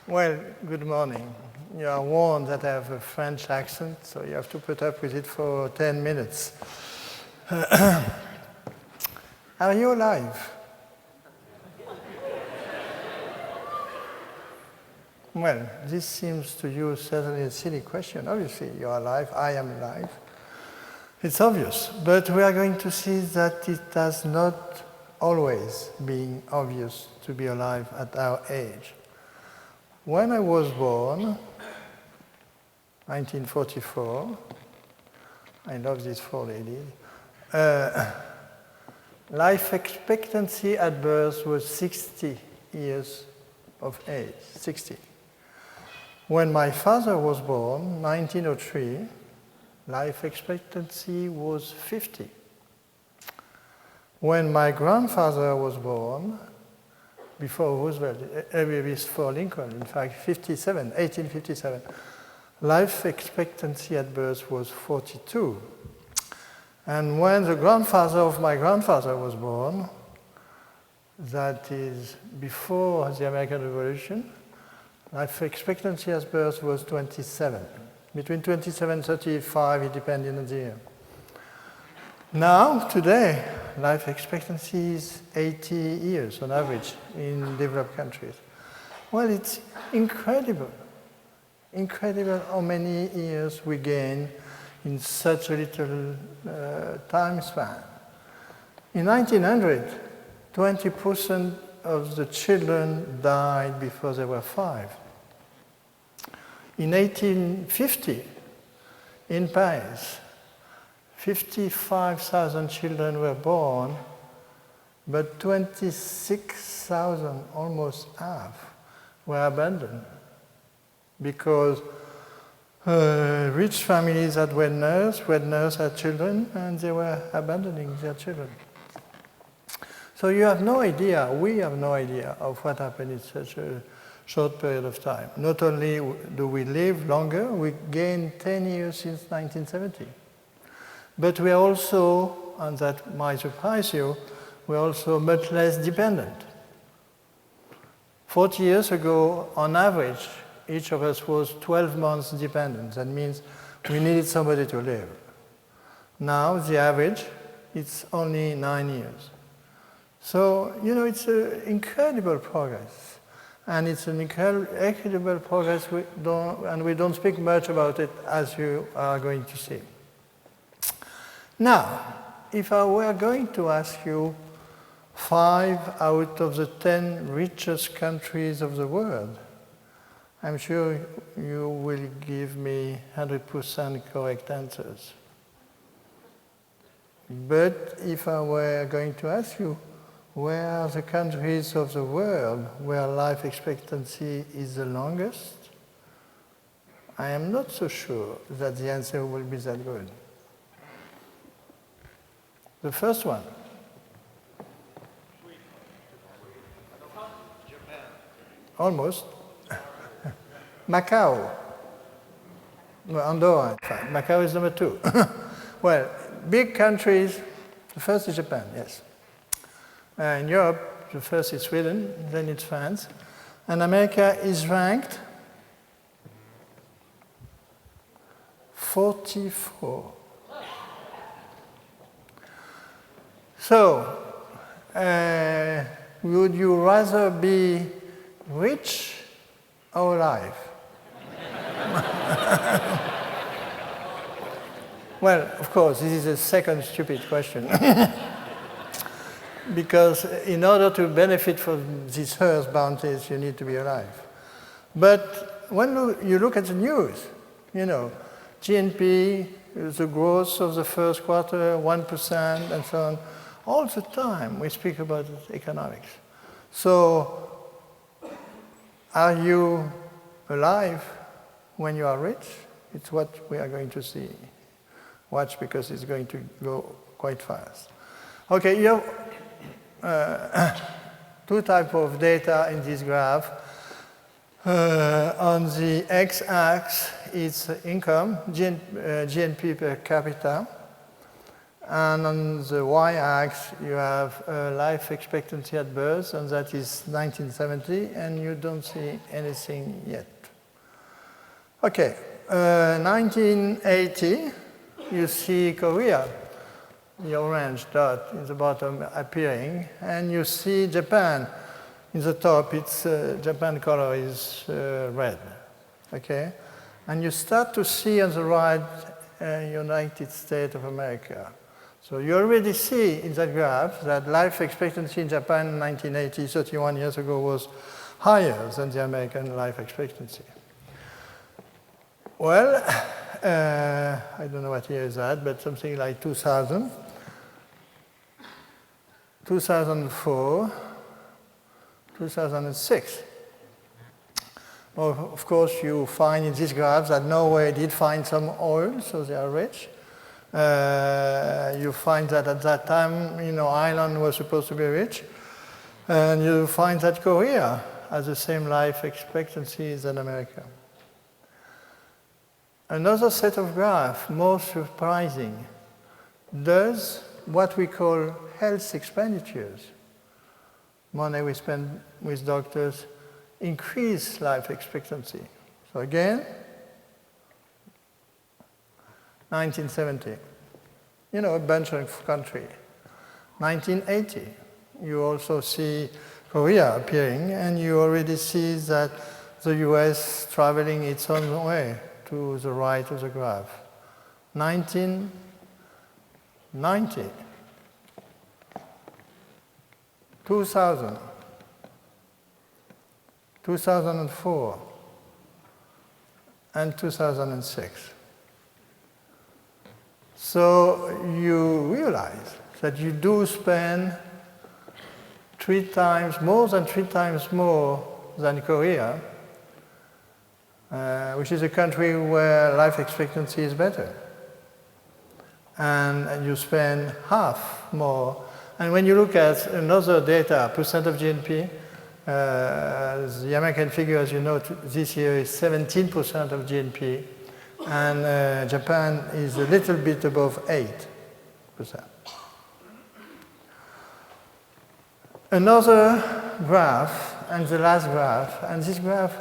Well, good morning. You are warned that I have a French accent, so you have to put up with it for 10 minutes. Are you alive? Well, this seems to you certainly a silly question. Obviously, you are alive, I am alive. It's obvious, but we are going to see that it has not always been obvious to be alive at our age. When I was born, 1944, I love these four ladies, life expectancy at birth was 60 years of age, 60. When my father was born, 1903, life expectancy was 50. When my grandfather was born, before Roosevelt, before Lincoln, in fact, 1857, life expectancy at birth was 42. And when the grandfather of my grandfather was born, that is before the American Revolution, life expectancy at birth was 27. Between 27 and 35, it depended on the year. Now, today, life expectancy is 80 years on average in developed countries. Well, it's incredible. Incredible how many years we gain in such a little time span. In 1900, 20% of the children died before they were 5. In 1850, in Paris, 55,000 children were born, but 26,000, almost half, were abandoned because rich families had wed nurse had children, and they were abandoning their children. So you have no idea, we have no idea of what happened in such a short period of time. Not only do we live longer, we gained 10 years since 1970. But we are also, and that might surprise you, we are also much less dependent. 40 years ago, on average, each of us was 12 months dependent. That means we needed somebody to live. Now, the average, it's only 9 years. So, you know, it's an incredible progress. And it's an incredible progress, and we don't speak much about it, as you are going to see. Now, if I were going to ask you 5 out of the 10 richest countries of the world, I'm sure you will give me 100% correct answers. But if I were going to ask you, where are the countries of the world where life expectancy is the longest? I am not so sure that the answer will be that good. The first one. Japan. Almost. Macau. Well, Andorra, in fact. Macau is number 2. Well, big countries. The first is Japan, yes. In Europe, the first is Sweden, then it's France. And America is ranked 44. So, would you rather be rich or alive? Well, of course, this is a second stupid question. Because in order to benefit from these earth bounties, you need to be alive. But when you look at the news, you know, GNP, the growth of the first quarter, 1%, and so on, all the time we speak about economics. So, are you alive when you are rich? It's what we are going to see. Watch, because it's going to go quite fast. Okay, you have 2 types of data in this graph. On the x-axis, it's income, GNP per capita. And on the y-axis, you have life expectancy at birth, and that is 1970, and you don't see anything yet. Okay, 1980, you see Korea, the orange dot in the bottom appearing, and you see Japan. In the top, it's Japan color is red, okay? And you start to see on the right United States of America. So you already see in that graph that life expectancy in Japan in 1980, 31 years ago, was higher than the American life expectancy. Well, I don't know what year is that, but something like 2000, 2004, 2006. Well, of course, you find in these graphs that Norway did find some oil, so they are rich. You find that at that time, Ireland was supposed to be rich. And you find that Korea has the same life expectancy as America. Another set of graphs, more surprising, does what we call health expenditures, money we spend with doctors, increase life expectancy. So again, 1970, a bunch of countries. 1980, you also see Korea appearing, and you already see that the US traveling its own way to the right of the graph. 1990, 2000, 2004, and 2006. So you realize that you do spend more than three times more than Korea, which is a country where life expectancy is better. And you spend half more. And when you look at another data, percent of GNP, the American figure, as you know, this year is 17% of GNP, and Japan is a little bit above 8%. Another graph, and the last graph, and this graph,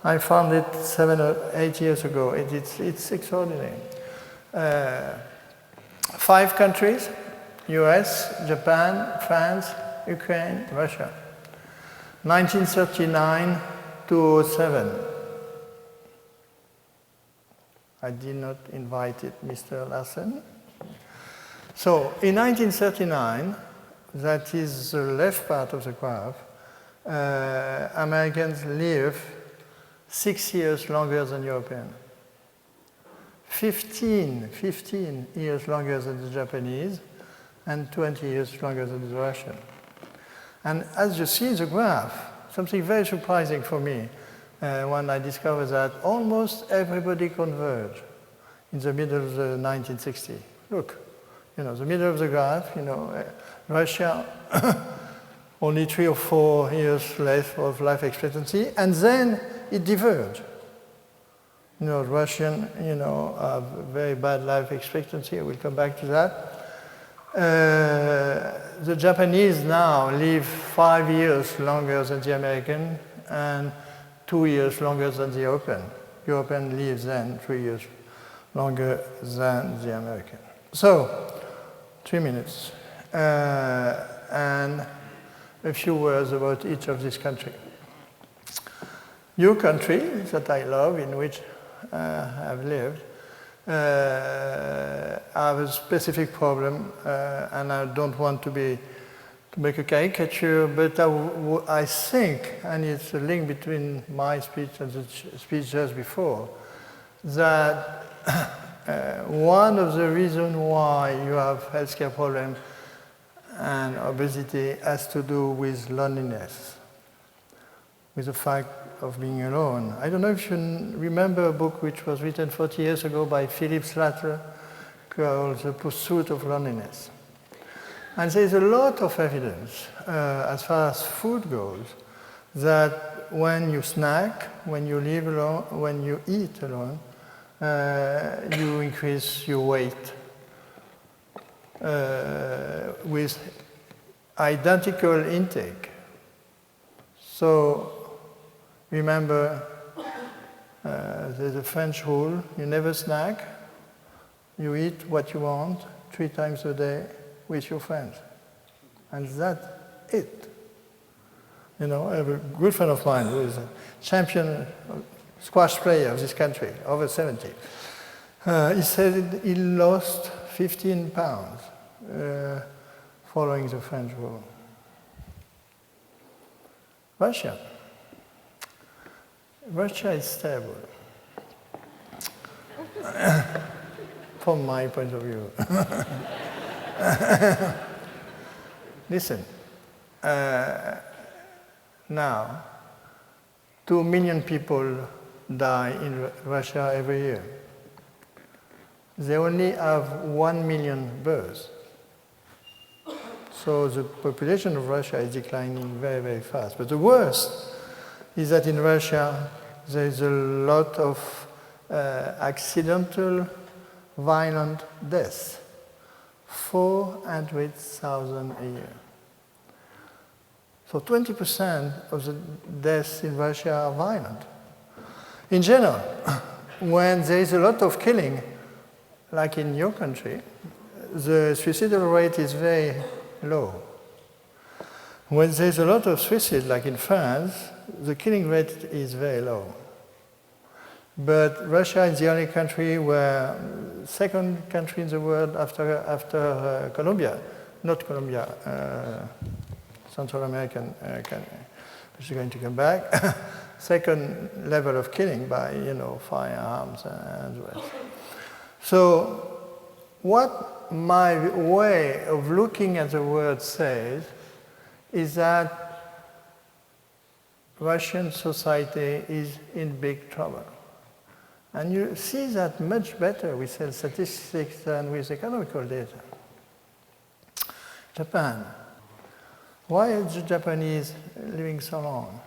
I found it 7 or 8 years ago. It's extraordinary. 5 countries, US, Japan, France, Ukraine, Russia. 1939 to 2007. I did not invite it, Mr. Larsen. So in 1939, that is the left part of the graph, Americans live 6 years longer than Europeans. 15 years longer than the Japanese, and 20 years longer than the Russian. And as you see in the graph, something very surprising for me when I discovered that almost everybody converged in the middle of the 1960s. Look, the middle of the graph, Russia, only 3 or 4 years less of life expectancy, and then it diverged. Russian, have very bad life expectancy. I will come back to that. The Japanese now live 5 years longer than the American and 2 years longer than the European. European lives then 3 years longer than the American. So, 3 minutes. And a few words about each of these countries. Your country, that I love, in which I've lived, have a specific problem, and I don't want to make a caricature, but I think, and it's a link between my speech and the speech just before, that one of the reasons why you have healthcare problems and obesity has to do with loneliness, with the fact of being alone. I don't know if you remember a book which was written 40 years ago by Philip Slater called The Pursuit of Loneliness. And there's a lot of evidence, as far as food goes, that when you snack, when you live alone, when you eat alone, you increase your weight. with identical intake. So remember, there's a French rule: you never snack. You eat what you want 3 times a day with your friends, and that's it. You know, I have a good friend of mine who is a champion squash player of this country, over 70. He said he lost 15 pounds following the French rule. Russia. Russia is stable, from my point of view. Listen, now, 2 million people die in Russia every year. They only have 1 million births. So the population of Russia is declining very, very fast. But the worst is that in Russia, there is a lot of accidental, violent deaths. 400,000 a year. So 20% of the deaths in Russia are violent. In general, when there is a lot of killing, like in your country, the suicidal rate is very low. When there is a lot of suicide, like in France, the killing rate is very low. But Russia is the only country where, second country in the world after Colombia, not Colombia, Central American country, which is going to come back, second level of killing by, firearms and the rest. So what my way of looking at the world says is that Russian society is in big trouble. And you see that much better with statistics than with economical data. Japan. Why are the Japanese living so long?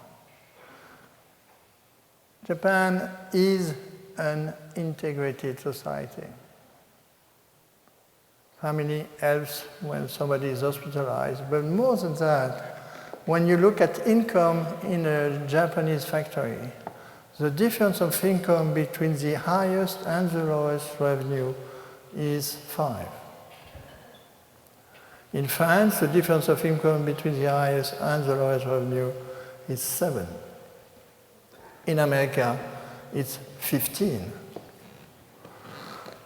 Japan is an integrated society. Family helps when somebody is hospitalized, but more than that, when you look at income in a Japanese factory, the difference of income between the highest and the lowest revenue is 5. In France, the difference of income between the highest and the lowest revenue is 7. In America, it's 15.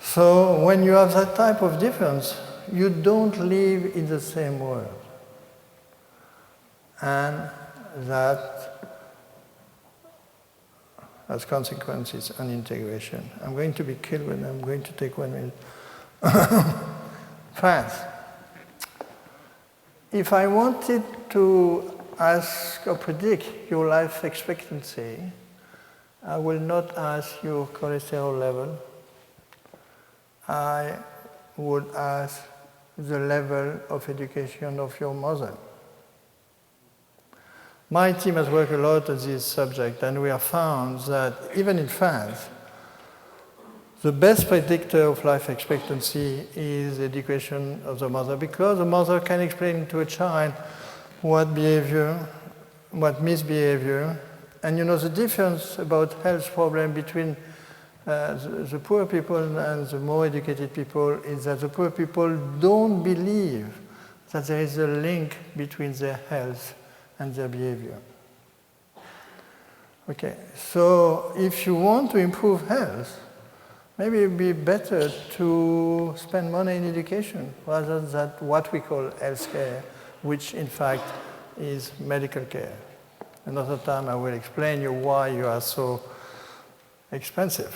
So when you have that type of difference, you don't live in the same world. And that has consequences on integration. I'm going to be killed when I'm going to take 1 minute. France. If I wanted to ask or predict your life expectancy, I will not ask your cholesterol level. I would ask the level of education of your mother. My team has worked a lot on this subject, and we have found that even in France, the best predictor of life expectancy is the education of the mother, because the mother can explain to a child what behavior, what misbehavior, and the difference about health problem between the poor people and the more educated people is that the poor people don't believe that there is a link between their health and their behavior. Okay, so if you want to improve health, maybe it would be better to spend money in education rather than what we call healthcare, which in fact is medical care. Another time I will explain you why you are so expensive.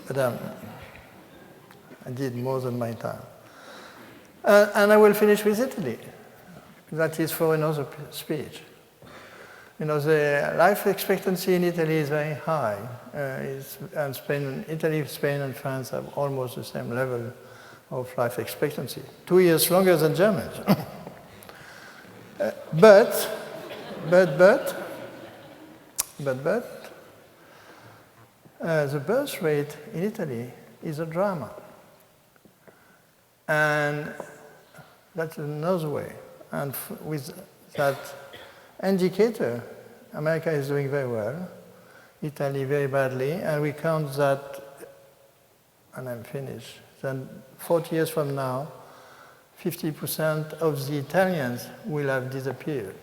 But I did more than my time. And I will finish with Italy. That is for another speech. The life expectancy in Italy is very high. And Italy, Spain, and France have almost the same level of life expectancy. 2 years longer than Germans. But, the birth rate in Italy is a drama. And that's another way. And with that indicator, America is doing very well, Italy very badly, and we count that, and I'm finished, then 40 years from now, 50% of the Italians will have disappeared.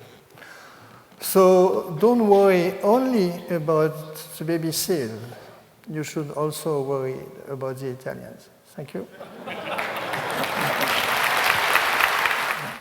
So don't worry only about the baby seal. You should also worry about the Italians. Thank you.